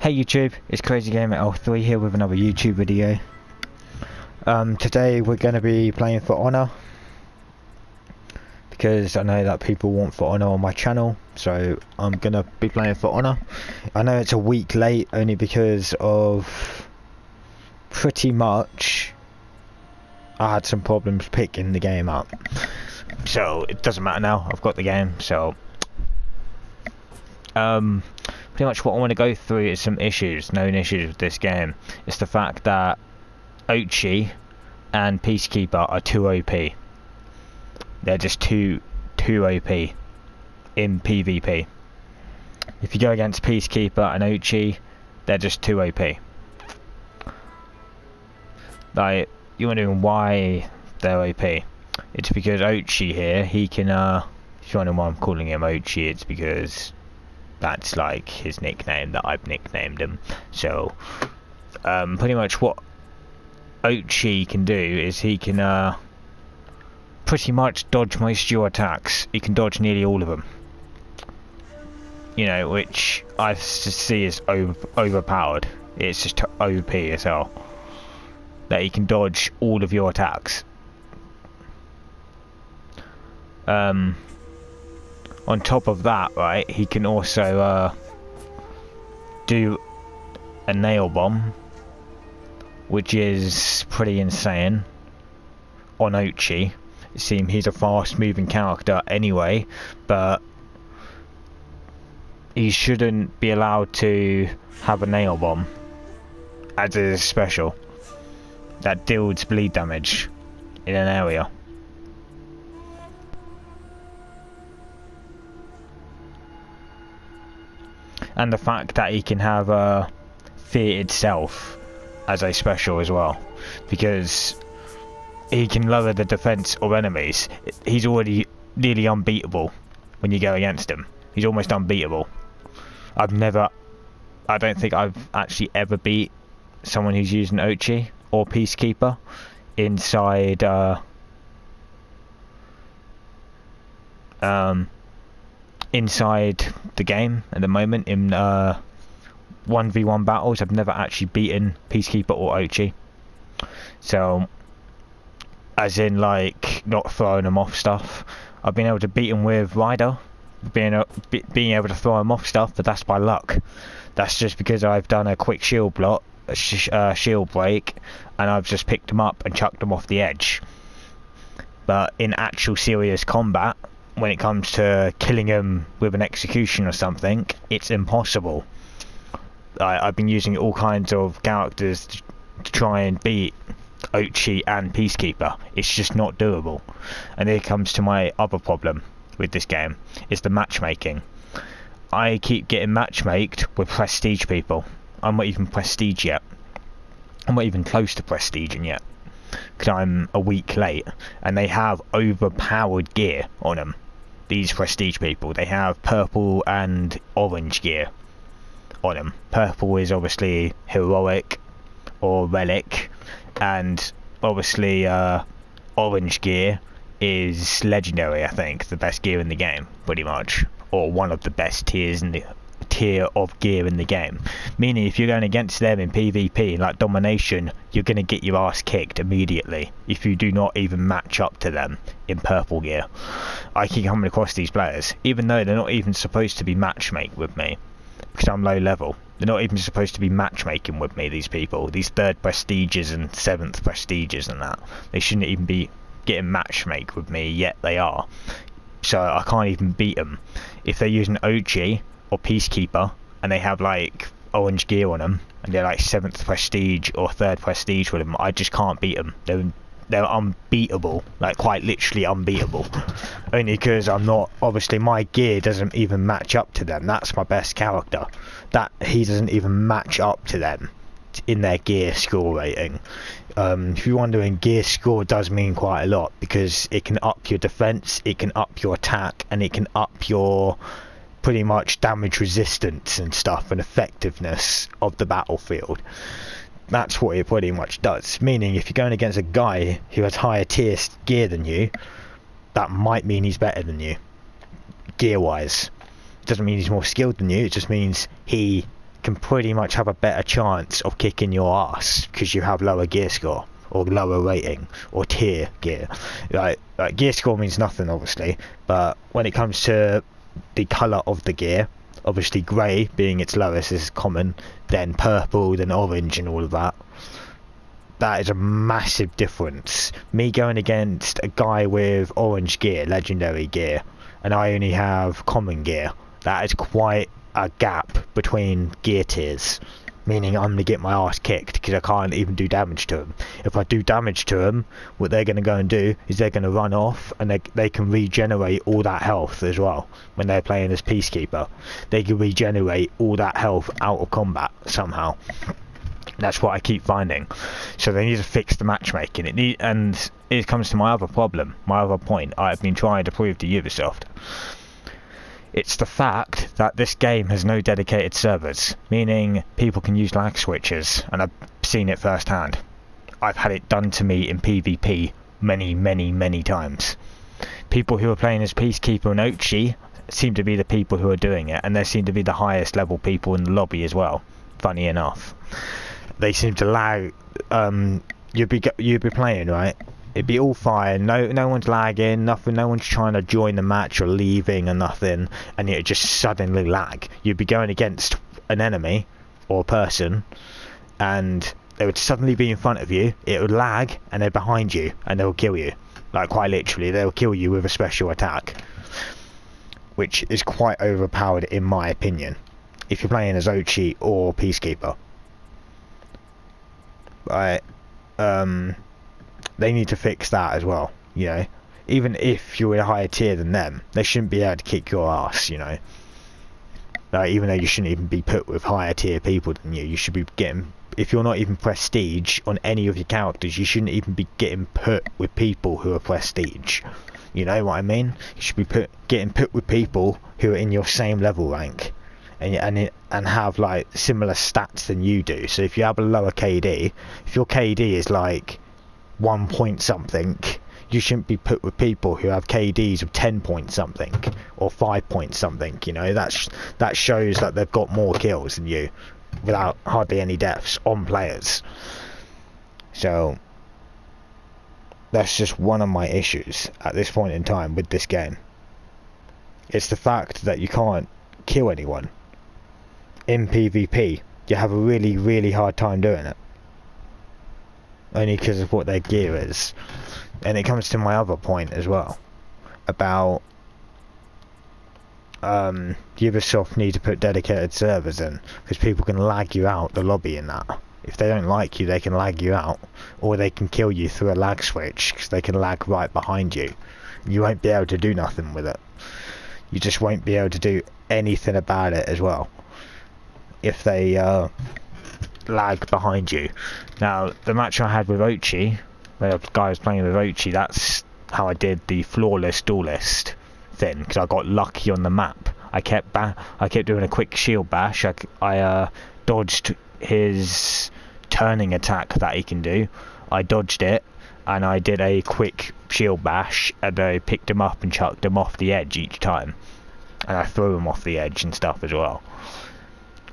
Hey YouTube, it's Crazy Gamer L3 here with another YouTube video. Today we're going to be playing For Honor, because I know that people want For Honor on my channel, so I'm going to be playing For Honor. I know it's a week late only because of pretty much I had some problems picking the game up, so it doesn't matter now, I've got the game. So pretty much what I want to go through is some issues, known issues with this game. It's the fact that Ochi and Peacekeeper are too OP. They're just too OP in PvP. If you go against Peacekeeper and Ochi, they're just too OP. Like, you're wondering why they're OP. It's because Ochi here, he can, if you're wondering why I'm calling him Ochi, it's because that's like his nickname that I've nicknamed him. So pretty much what Ochi can do is he can pretty much dodge most of your attacks. He can dodge nearly all of them, you know, which I see as overpowered. It's just OP as hell that he can dodge all of your attacks. On top of that, right, he can also do a nail bomb, which is pretty insane on Ochi. It seems he's a fast moving character anyway, but he shouldn't be allowed to have a nail bomb as a special that deals bleed damage in an area. And the fact that he can have Fear itself as a special as well, because he can lower the defense of enemies. He's already nearly unbeatable when you go against him. He's almost unbeatable. I don't think I've actually ever beat someone who's using Ochi or Peacekeeper inside inside the game at the moment in 1v1 battles. I've never actually beaten Peacekeeper or Ochi. So, as in like not throwing them off stuff. I've been able to beat him with Ryder, being able to throw him off stuff, but that's by luck. That's just because I've done a quick shield block, shield break, and I've just picked him up and chucked him off the edge. But in actual serious combat, when it comes to killing him with an execution or something, it's impossible. I've been using all kinds of characters to try and beat Ochi and Peacekeeper. It's just not doable. And here comes to my other problem with this game, is the matchmaking. I keep getting matchmaked with prestige people. I'm not even prestige yet. I'm not even close to prestiging yet, because I'm a week late, and they have overpowered gear on them. These prestige people, they have purple and orange gear on them. Purple is obviously heroic or relic, and obviously orange gear is legendary. I think the best gear in the game, pretty much, or one of the best tiers in the tier of gear in the game. Meaning, if you're going against them in PvP, like domination, you're going to get your ass kicked immediately if you do not even match up to them in purple gear. I keep coming across these players, even though they're not even supposed to be matchmake with me, because I'm low level. They're not even supposed to be matchmaking with me, these people, these 3rd prestiges and 7th prestiges and that. They shouldn't even be getting matchmake with me, yet they are. So I can't even beat them. If they're using Ochi or Peacekeeper and they have like orange gear on them and they're like 7th prestige or 3rd prestige with them, I just can't beat them. They're unbeatable, like quite literally unbeatable. Only because I'm not, obviously my gear doesn't even match up to them. That's my best character. That he doesn't even match up to them in their gear score rating. If you're wondering, gear score does mean quite a lot, because it can up your defense, it can up your attack, and it can up your pretty much damage resistance and stuff, and effectiveness of the battlefield. That's what it pretty much does. Meaning, if you're going against a guy who has higher tier gear than you, that might mean he's better than you, gear wise. Doesn't mean he's more skilled than you, it just means he can pretty much have a better chance of kicking your ass because you have lower gear score or lower rating or tier gear. Like gear score means nothing obviously, but when it comes to the colour of the gear, obviously grey being its lowest is common, then purple, then orange and all of that. That is a massive difference. Me going against a guy with orange gear, legendary gear, and I only have common gear, that is quite a gap between gear tiers, meaning I'm going to get my ass kicked because I can't even do damage to them. If I do damage to them, what they're going to go and do is they're going to run off, and they can regenerate all that health as well. When they're playing as Peacekeeper, they can regenerate all that health out of combat somehow. That's what I keep finding. So they need to fix the matchmaking. And it comes to my other problem, my other point I've been trying to prove to Ubisoft. It's the fact that this game has no dedicated servers, meaning people can use lag switches, and I've seen it firsthand. I've had it done to me in PvP many times. People who are playing as Peacekeeper and Ochi seem to be the people who are doing it, and they seem to be the highest level people in the lobby as well, funny enough. They seem to lag. You'd be playing, right? It'd be all fine. No one's lagging. Nothing. No one's trying to join the match or leaving or nothing. And it'd just suddenly lag. You'd be going against an enemy or a person, and they would suddenly be in front of you. It would lag, and they're behind you, and they'll kill you. Like quite literally, they'll kill you with a special attack, which is quite overpowered in my opinion. If you're playing as Ochi or Peacekeeper. Right, they need to fix that as well, you know. Even if you're in a higher tier than them, they shouldn't be able to kick your ass, you know. Like, even though you shouldn't even be put with higher tier people than you, you should be getting, if you're not even prestige on any of your characters, you shouldn't even be getting put with people who are prestige. You know what I mean? You should be getting put with people who are in your same level rank. And have like similar stats than you do. So if you have a lower KD, if your KD is like 1 point something, you shouldn't be put with people who have KDs of 10 point something or 5 point something. You know, that shows that they've got more kills than you without hardly any deaths on players. So that's just one of my issues at this point in time with this game. It's the fact that you can't kill anyone. In PvP, you have a really hard time doing it. Only because of what their gear is. And it comes to my other point as well. About Ubisoft need to put dedicated servers in. Because people can lag you out the lobby in that. If they don't like you, they can lag you out. Or they can kill you through a lag switch. Because they can lag right behind you. You won't be able to do nothing with it. You just won't be able to do anything about it as well. If they lag behind you. Now, the match I had with Ochi, where the guy was playing with Ochi, that's how I did the flawless duelist thing, because I got lucky on the map. I kept doing a quick shield bash. I dodged his turning attack that he can do. I dodged it, and I did a quick shield bash, and I picked him up and chucked him off the edge each time. And I threw him off the edge and stuff as well.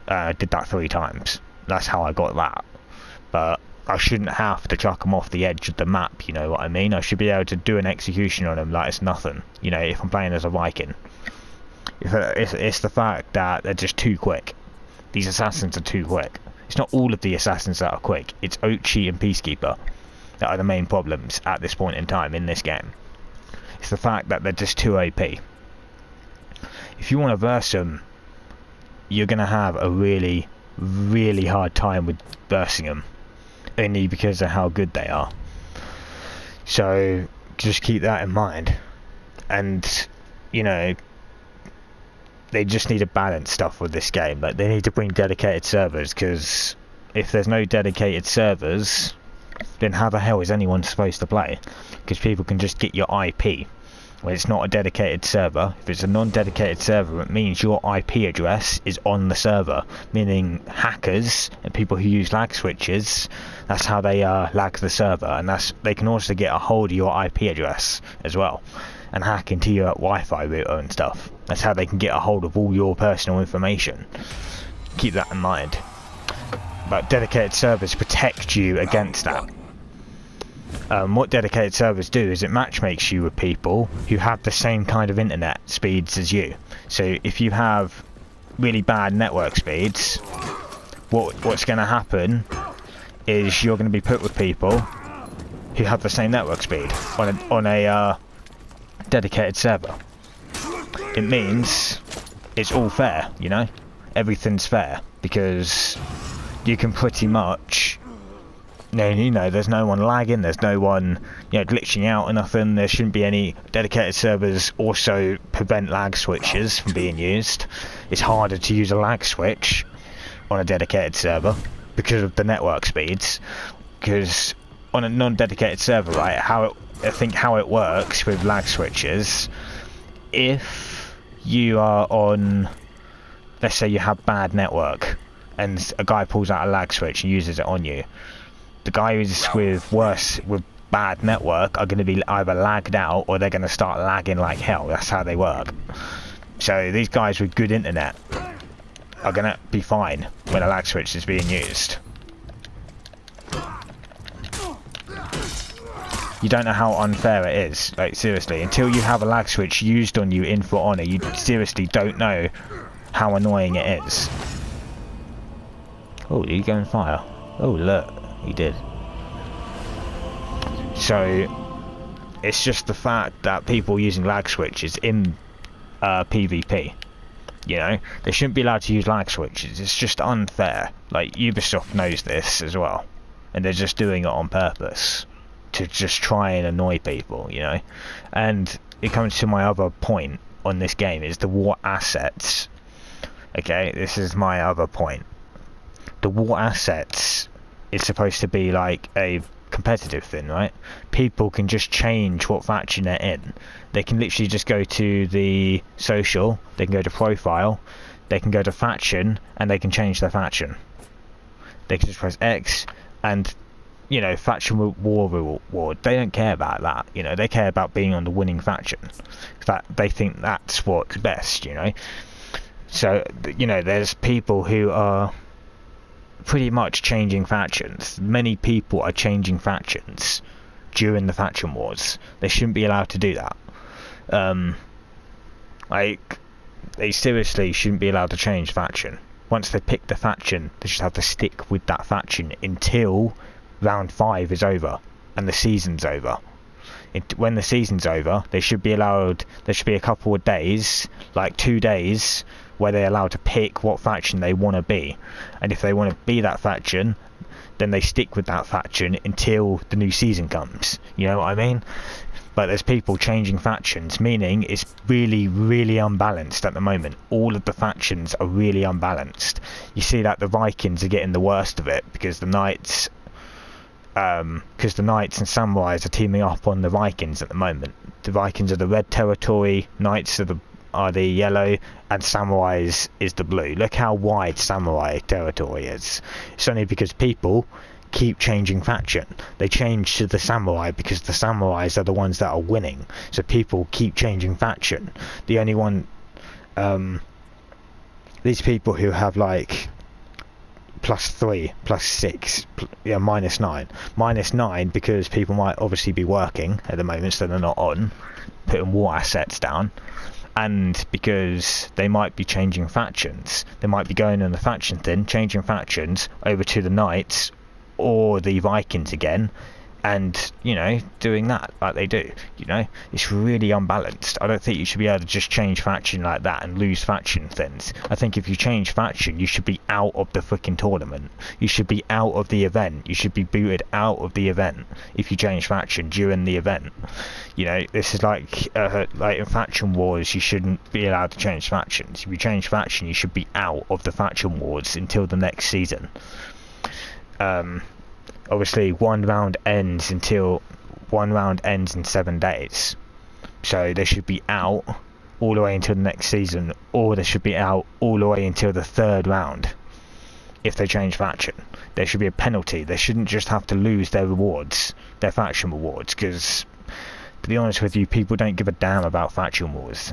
I did that 3 times. That's how I got that. But I shouldn't have to chuck him off the edge of the map, you know what I mean? I should be able to do an execution on him like it's nothing, you know, if I'm playing as a Viking. It's the fact that they're just too quick. These assassins are too quick. It's not all of the assassins that are quick. It's Ochi and Peacekeeper that are the main problems at this point in time in this game. It's the fact that they're just too OP. If you want to verse them, you're going to have a really hard time with versing them, only because of how good they are. So just keep that in mind. And, you know, they just need to balance stuff with this game. Like, they need to bring dedicated servers, because if there's no dedicated servers, then how the hell is anyone supposed to play? Because people can just get your IP. When it's not a dedicated server, if it's a non-dedicated server, it means your IP address is on the server, meaning hackers and people who use lag switches, that's how they lag the server, and they can also get a hold of your IP address as well and hack into your Wi-Fi router and stuff. That's how they can get a hold of all your personal information. keep that in mind. But dedicated servers protect you against that. What dedicated servers do is it matchmakes you with people who have the same kind of internet speeds as you. So if you have really bad network speeds, what's going to happen is you're going to be put with people who have the same network speed on a dedicated server. It means it's all fair, you know? Everything's fair, because you can pretty much, you know, there's no one lagging, there's no one, you know, glitching out or nothing. There shouldn't be any. Dedicated servers also prevent lag switches from being used. It's harder to use a lag switch on a dedicated server because of the network speeds. Because on a non-dedicated server, right, I think how it works with lag switches, if you are on, let's say you have bad network, and a guy pulls out a lag switch and uses it on you, the guy who's with bad network are going to be either lagged out or they're going to start lagging like hell. That's how they work. So these guys with good internet are going to be fine when a lag switch is being used. You don't know how unfair it is. Like, seriously, until you have a lag switch used on you in For Honor, you seriously don't know how annoying it is. Oh, did he go on fire? Oh, look, he did. So, it's just the fact that people using lag switches in PvP, you know, they shouldn't be allowed to use lag switches. It's just unfair. Like, Ubisoft knows this as well, and they're just doing it on purpose to just try and annoy people, you know. And it comes to my other point on this game, is the war assets. Okay, this is my other point. The war assets is supposed to be like a competitive thing, right? People can just change what faction they're in. They can literally just go to the social, they can go to profile, they can go to faction, and they can change their faction. They can just press X, and, you know, faction war reward, they don't care about that, you know. They care about being on the winning faction. That they think that's what's best, you know. So, you know, there's people who are pretty much changing factions. Many people are changing factions during the faction wars. They shouldn't be allowed to do that. Like, they seriously shouldn't be allowed to change faction. Once they pick the faction, they should have to stick with that faction until round 5 is over and the season's over. When the season's over, they should be allowed, there should be a couple of days, like 2 days, where they're allowed to pick what faction they want to be. And if they want to be that faction, then they stick with that faction until the new season comes. You know what I mean? But there's people changing factions, meaning it's really, really unbalanced at the moment. All of the factions are really unbalanced. You see that the Vikings are getting the worst of it, because the Knights and Samurais are teaming up on the Vikings at the moment. The Vikings are the red territory, Knights are the yellow, and Samurais is the blue. Look how wide Samurai territory is. It's only because people keep changing faction. They change to the Samurai because the Samurais are the ones that are winning. So people keep changing faction. The only one, these people who have like +3, +6, yeah, -9. -9 because people might obviously be working at the moment, so they're not on, putting war assets down. And because they might be changing factions. They might be going on the faction thing, changing factions over to the Knights or the Vikings again, and, you know, doing that like they do. You know, it's really unbalanced. I don't think you should be able to just change faction like that and lose faction things. I think if you change faction, you should be out of the freaking tournament. You should be out of the event. You should be booted out of the event if you change faction during the event. You know, this is like in faction wars, you shouldn't be allowed to change factions. If you change faction, you should be out of the faction wars until the next season. Obviously, one round ends in 7 days, so they should be out all the way until the next season, or they should be out all the way until the 3rd round. If they change faction, there should be a penalty. They shouldn't just have to lose their rewards, their faction rewards, because, to be honest with you, people don't give a damn about faction wars.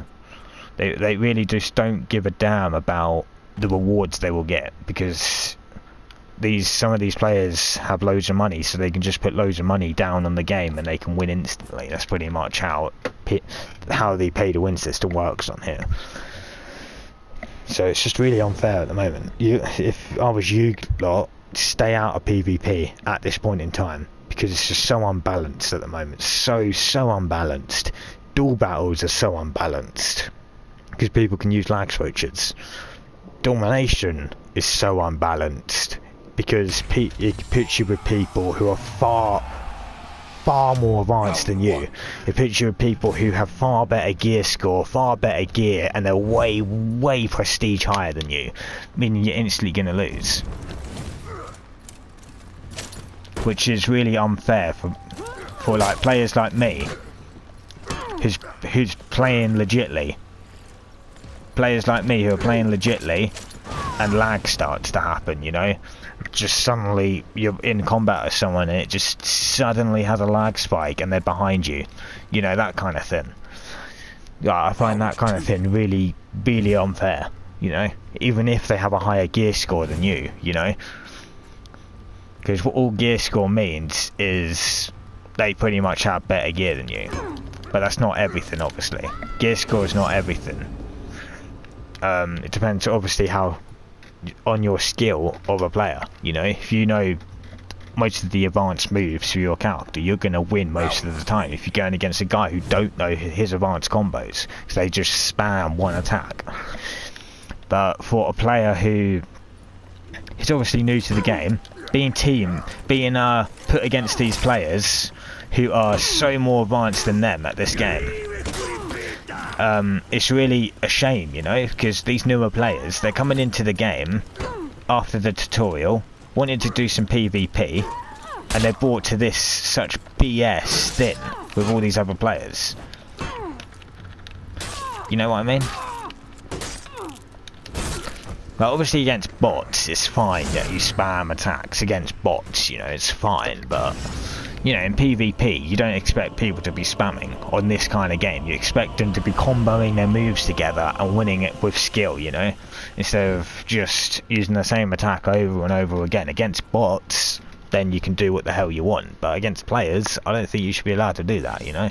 They really just don't give a damn about the rewards they will get, because some of these players have loads of money, so they can just put loads of money down on the game and they can win instantly. That's pretty much how the pay to win system works on here. So it's just really unfair at the moment. If I was you lot, stay out of PvP at this point in time, because it's just so unbalanced at the moment. So unbalanced. Duel battles are so unbalanced because people can use lag switches. Domination is so unbalanced because it puts you with people who are far more advanced than you. It puts you with people who have far better gear score, far better gear, and they're way prestige higher than you, meaning you're instantly gonna lose, which is really unfair for like players like me who's playing legitly. Players like me who are playing legitly, and lag starts to happen, you know? Just suddenly you're in combat with someone and it just suddenly has a lag spike and they're behind you. You know, that kind of thing. Yeah, I find that kind of thing really unfair, you know? Even if they have a higher gear score than you, you know? Because what all gear score means is they pretty much have better gear than you. But that's not everything, obviously. Gear score is not everything. It depends, obviously, on your skill of a player, you know? If you know most of the advanced moves for your character, you're going to win most of the time. If you're going against a guy who don't know his advanced combos, because they just spam one attack. But for a player who is obviously new to the game, being put against these players who are so more advanced than them at this game, it's really a shame, you know, because these newer players, they're coming into the game after the tutorial, wanting to do some PvP, and they're brought to this such BS thing with all these other players. You know what I mean? Like, obviously against bots, it's fine that you spam attacks against bots, you know, it's fine, but, you know, in PvP, you don't expect people to be spamming on this kind of game. You expect them to be comboing their moves together and winning it with skill, you know, instead of just using the same attack over and over again. Against bots, then you can do what the hell you want, but against players, I don't think you should be allowed to do that, you know.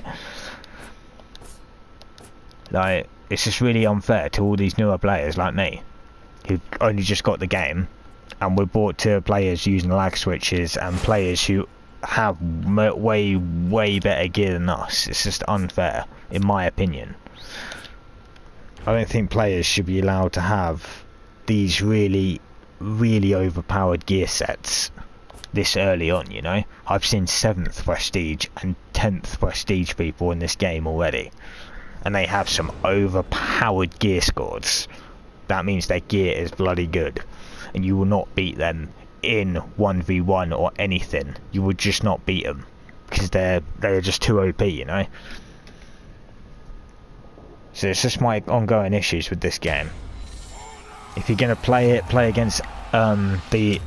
Like, it's just really unfair to all these newer players like me, who only just got the game, and we're brought to players using lag switches and players who have way better gear than us. It's just unfair, in my opinion. I don't think players should be allowed to have these really overpowered gear sets this early on, you know. I've seen 7th prestige and 10th prestige people in this game already, and they have some overpowered gear scores. That means their gear is bloody good, and you will not beat them in 1v1 or anything. You would just not beat them because they're just too OP, you know. So it's just my ongoing issues with this game. If you're gonna play it, play against the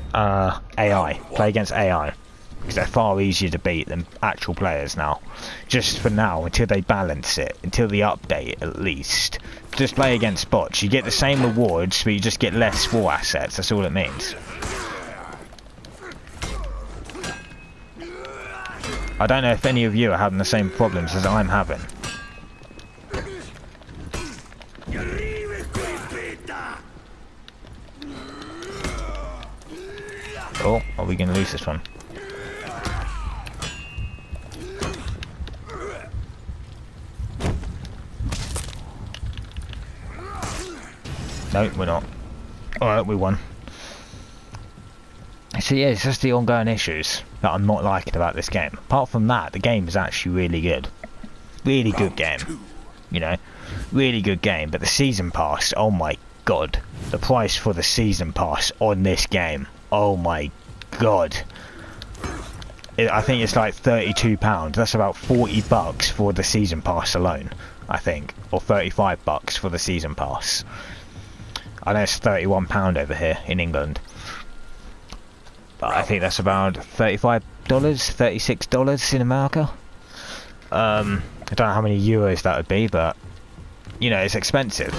AI. Play against AI, because they're far easier to beat than actual players now. Just for now, until they balance it, until the update at least. Just play against bots. You get the same rewards, but you just get less war assets. That's all it means. I don't know if any of you are having the same problems as I'm having. Oh, are we going to lose this one? No, we're not. Alright, we won. So yeah, it's just the ongoing issues that I'm not liking about this game. Apart from that, the game is actually really good. Really good game. You know, really good game. But the season pass, oh my god. The price for the season pass on this game, oh my god. I think it's like £32. That's about $40 for the season pass alone, I think. Or $35 for the season pass. I know it's £31 over here in England. But I think that's about $35, $36 in America. I don't know how many euros that would be, but, you know, it's expensive.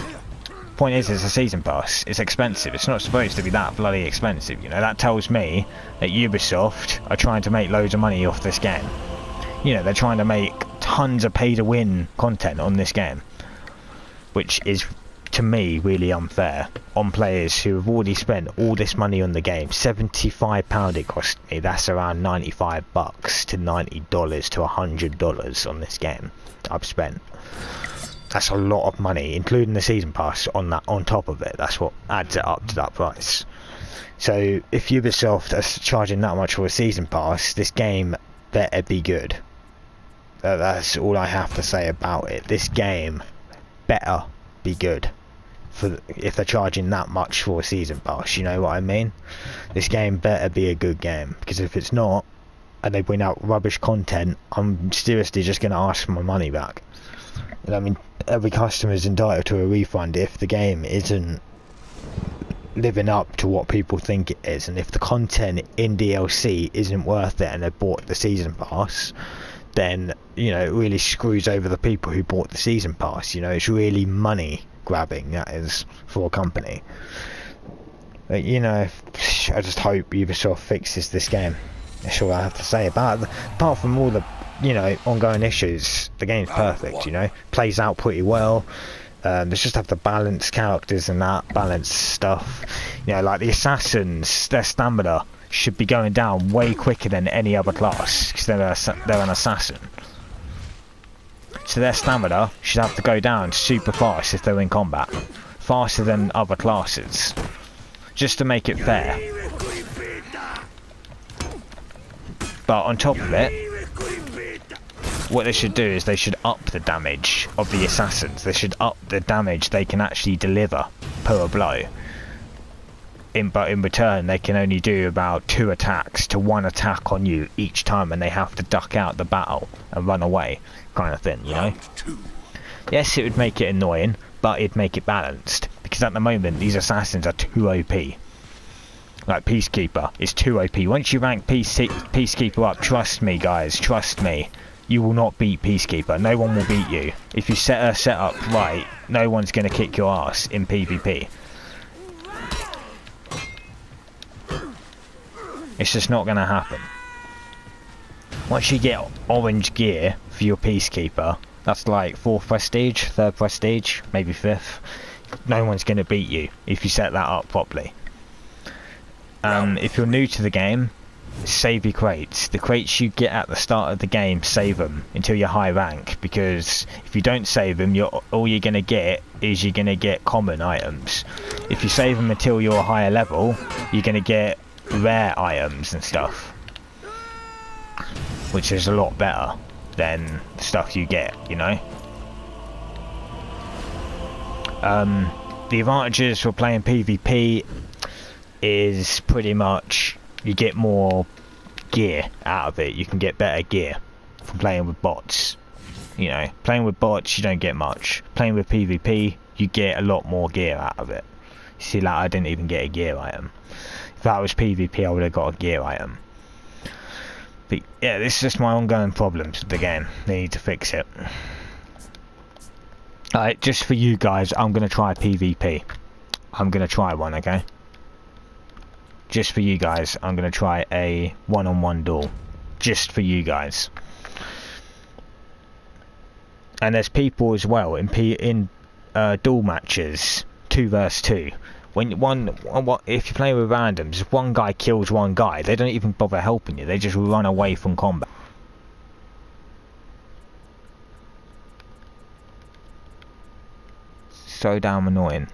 Point is, it's a season pass. It's expensive. It's not supposed to be that bloody expensive, you know. That tells me that Ubisoft are trying to make loads of money off this game. You know, they're trying to make tons of pay-to-win content on this game, which is, to me, really unfair on players who have already spent all this money on the game. £75 it cost me. That's around $95 to $90 to $100 on this game I've spent. That's a lot of money, including the season pass on that, on top of it. That's what adds it up to that price. So if Ubisoft are charging that much for a season pass, this game better be good. That's all I have to say about it. This game better be good if they're charging that much for a season pass, you know what I mean? This game better be a good game, because if it's not, and they bring out rubbish content, I'm seriously just going to ask for my money back. I mean, every customer is entitled to a refund if the game isn't living up to what people think it is, and if the content in DLC isn't worth it and they bought the season pass, then, you know, it really screws over the people who bought the season pass. You know, it's really money grabbing, that is, for a company. But, you know, I just hope Ubisoft fixes this game. That's all I have to say about it. Apart from all the, you know, ongoing issues, the game's perfect, you know, plays out pretty well. They just have to balance characters and that, balance stuff. You know, like the assassins, their stamina should be going down way quicker than any other class, because they're an assassin. So their stamina should have to go down super fast if they're in combat. Faster than other classes. Just to make it fair. But on top of it, what they should do is they should up the damage of the assassins. They should up the damage they can actually deliver per blow. But in return, they can only do about 2 attacks to 1 attack on you each time, and they have to duck out the battle and run away, kind of thing, you know? Yes, it would make it annoying, but it'd make it balanced, because at the moment, these assassins are too OP. Like Peacekeeper is too OP. Once you rank Peacekeeper up, trust me guys, trust me, you will not beat Peacekeeper. No one will beat you. If you set a setup right, no one's going to kick your ass in PvP. It's just not going to happen. Once you get orange gear for your Peacekeeper, that's like 4th prestige, 3rd prestige, maybe 5th. No one's going to beat you if you set that up properly. If you're new to the game, save your crates. The crates you get at the start of the game, save them until you're high rank, because if you don't save them, all you're going to get is you're going to get common items. If you save them until you're a higher level, you're going to get rare items and stuff, which is a lot better than stuff you get, you know. The advantages for playing PvP is pretty much you get more gear out of it. You can get better gear from playing with bots. You know, playing with bots you don't get much. Playing with PvP you get a lot more gear out of it. You see, like, I didn't even get a gear item. If that was PvP I would have got a gear item. But yeah, this is just my ongoing problems with the game. They need to fix it. Alright, just for you guys, I'm going to try PvP. I'm going to try one, okay? Just for you guys, I'm going to try a one-on-one duel. Just for you guys. And there's people as well in duel matches, 2 versus 2. When if you're playing with randoms, if one guy kills one guy, they don't even bother helping you. They just run away from combat. So damn annoying.